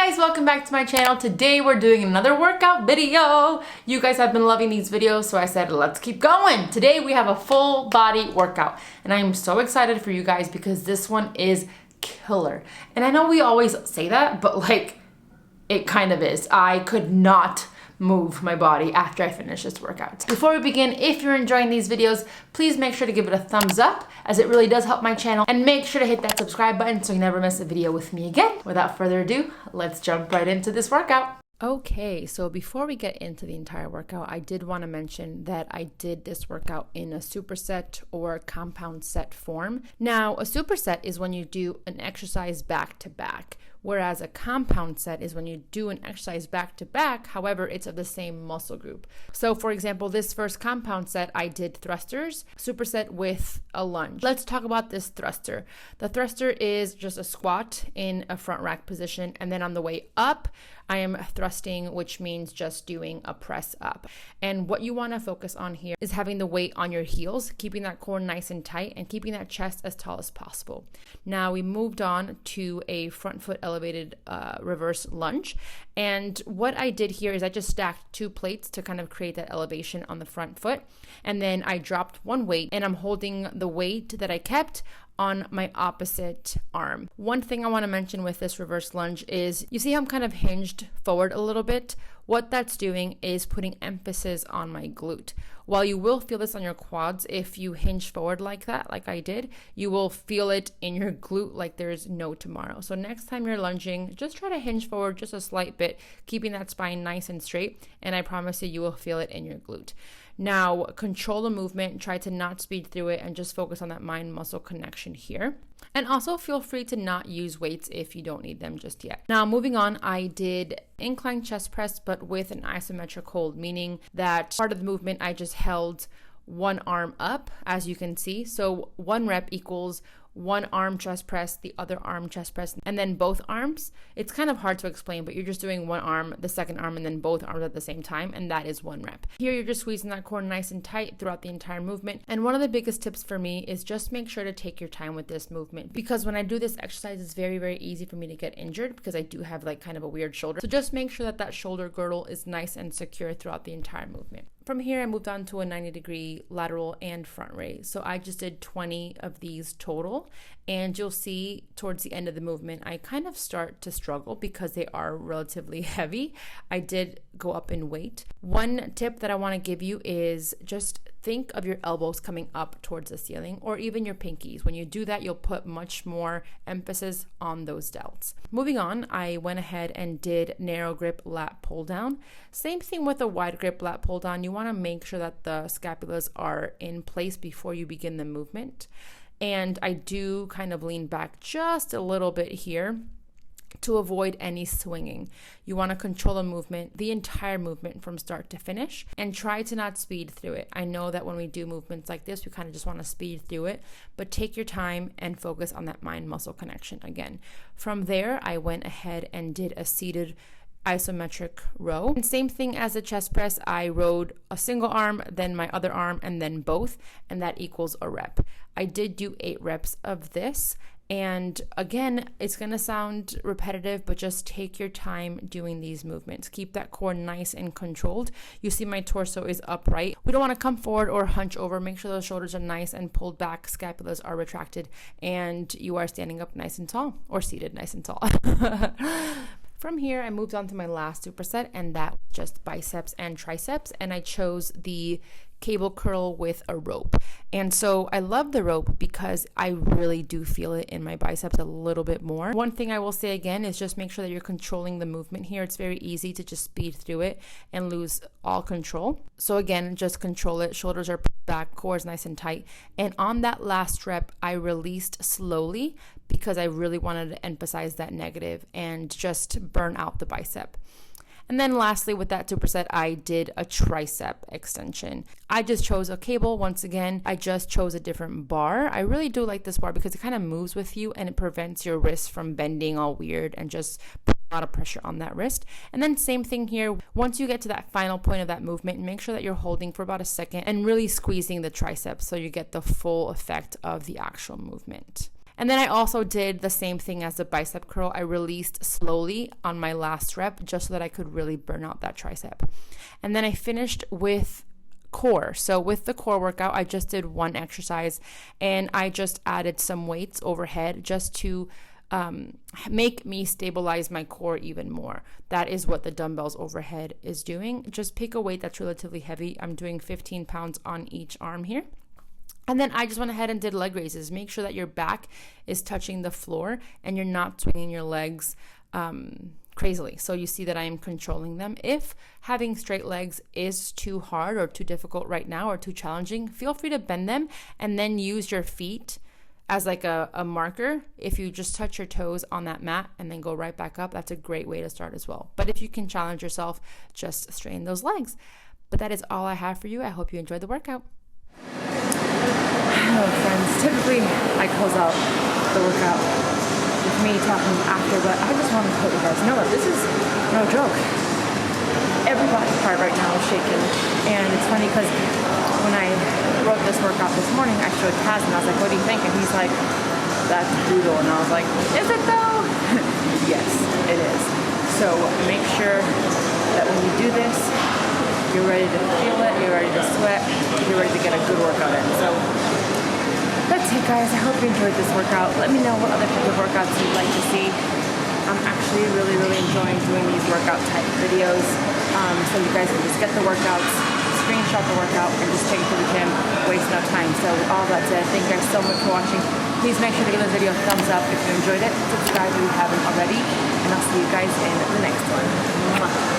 guys, welcome back to my channel. Today we're doing another workout video. You guys have been loving these videos, so I said let's keep going. Today we have a full body workout and I am so excited for you guys because this one is killer. And I know we always say that, but like it kind of is. I could not move my body after I finish this workout. Before we begin, if you're enjoying these videos, please make sure to give it a thumbs up as it really does help my channel, and make sure to hit that subscribe button so you never miss a video with me again. Without further ado, let's jump right into this workout. Okay, so before we get into the entire workout, I did want to mention that I did this workout in a superset or compound set form. Now, a superset is when you do an exercise back to back, whereas a compound set is when you do an exercise back to back, however, it's of the same muscle group. So for example, this first compound set, I did thrusters, superset with a lunge. Let's talk about this thruster. The thruster is just a squat in a front rack position, and then on the way up, I am thrusting, which means just doing a press up. And what you want to focus on here is having the weight on your heels, keeping that core nice and tight, and keeping that chest as tall as possible. Now we moved on to a front foot elevated reverse lunge. And what I did here is I just stacked 2 plates to kind of create that elevation on the front foot. And then I dropped one weight and I'm holding the weight that I kept on my opposite arm. One thing I want to mention with this reverse lunge is you see how I'm kind of hinged forward a little bit? What that's doing is putting emphasis on my glute. While you will feel this on your quads if you hinge forward like that, like I did, you will feel it in your glute like there's no tomorrow. So next time you're lunging, just try to hinge forward just a slight bit, keeping that spine nice and straight, and I promise you will feel it in your glute. Now, control the movement, try to not speed through it, and just focus on that mind-muscle connection here. And also feel free to not use weights if you don't need them just yet. Now, moving on, I did incline chest press, but with an isometric hold, meaning that part of the movement I just held one arm up, as you can see. So 1 rep equals 1 arm chest press, the other arm chest press, and then both arms. It's kind of hard to explain, but you're just doing 1 arm, the second arm, and then both arms at the same time, and that is 1 rep. Here, you're just squeezing that core nice and tight throughout the entire movement. And one of the biggest tips for me is just make sure to take your time with this movement, because when I do this exercise, it's very, very easy for me to get injured because I do have like kind of a weird shoulder. So just make sure that that shoulder girdle is nice and secure throughout the entire movement. From here, I moved on to a 90-degree lateral and front raise. So I just did 20 of these total. And you'll see towards the end of the movement, I kind of start to struggle because they are relatively heavy. I did go up in weight. One tip that I want to give you is just think of your elbows coming up towards the ceiling, or even your pinkies. When you do that, you'll put much more emphasis on those delts. Moving on, I went ahead and did narrow grip lat pull down. Same thing with a wide grip lat pull down. You want to make sure that the scapulas are in place before you begin the movement. And I do kind of lean back just a little bit here to avoid any swinging. You want to control the movement, the entire movement from start to finish, and try to not speed through it. I know that when we do movements like this, we kind of just want to speed through it, but take your time and focus on that mind-muscle connection again. From there, I went ahead and did a seated isometric row. And same thing as the chest press, I rode a single arm, then my other arm, and then both, and that equals a rep. I did do 8 reps of this. And again, it's going to sound repetitive, but just take your time doing these movements. Keep that core nice and controlled. You see my torso is upright. We don't want to come forward or hunch over. Make sure those shoulders are nice and pulled back, scapulas are retracted, and you are standing up nice and tall, or seated nice and tall. From here, I moved on to my last superset, and that was just biceps and triceps, and I chose the cable curl with a rope. And so I love the rope because I really do feel it in my biceps a little bit more. One thing I will say again is just make sure that you're controlling the movement here. It's very easy to just speed through it and lose all control. So again, just control it. Shoulders are pulled back, core is nice and tight. And on that last rep, I released slowly because I really wanted to emphasize that negative and just burn out the bicep. And then lastly, with that superset, I did a tricep extension. I just chose a cable. Once again, I just chose a different bar. I really do like this bar because it kind of moves with you and it prevents your wrist from bending all weird and just put a lot of pressure on that wrist. And then same thing here. Once you get to that final point of that movement, make sure that you're holding for about a second and really squeezing the triceps so you get the full effect of the actual movement. And then I also did the same thing as the bicep curl. I released slowly on my last rep just so that I could really burn out that tricep. And then I finished with core. So with the core workout, I just did one exercise and I just added some weights overhead just to make me stabilize my core even more. That is what the dumbbells overhead is doing. Just pick a weight that's relatively heavy. I'm doing 15 pounds on each arm here. And then I just went ahead and did leg raises. Make sure that your back is touching the floor and you're not swinging your legs crazily. So you see that I am controlling them. If having straight legs is too hard or too difficult right now or too challenging, feel free to bend them and then use your feet as like a marker. If you just touch your toes on that mat and then go right back up, that's a great way to start as well. But if you can challenge yourself, just straighten those legs. But that is all I have for you. I hope you enjoyed the workout. Hello friends, typically I close out the workout with me talking after, but I just wanted to let you guys know that this is no joke. Every body part right now is shaking, and it's funny because when I wrote this workout this morning, I showed Taz and I was like, what do you think? And he's like, that's brutal. And I was like, is it though? Yes, it is. So make sure that when you do this, you're ready to feel it, you're ready to sweat, you're ready to get a good workout in. So that's it guys, I hope you enjoyed this workout. Let me know what other type of workouts you'd like to see. I'm actually really enjoying doing these workout type videos. So you guys can just get the workouts, screenshot the workout, and just take it to the gym, waste no time. So with all that said, thank you guys so much for watching. Please make sure to give this video a thumbs up if you enjoyed it. Subscribe if you haven't already, and I'll see you guys in the next one. Mwah.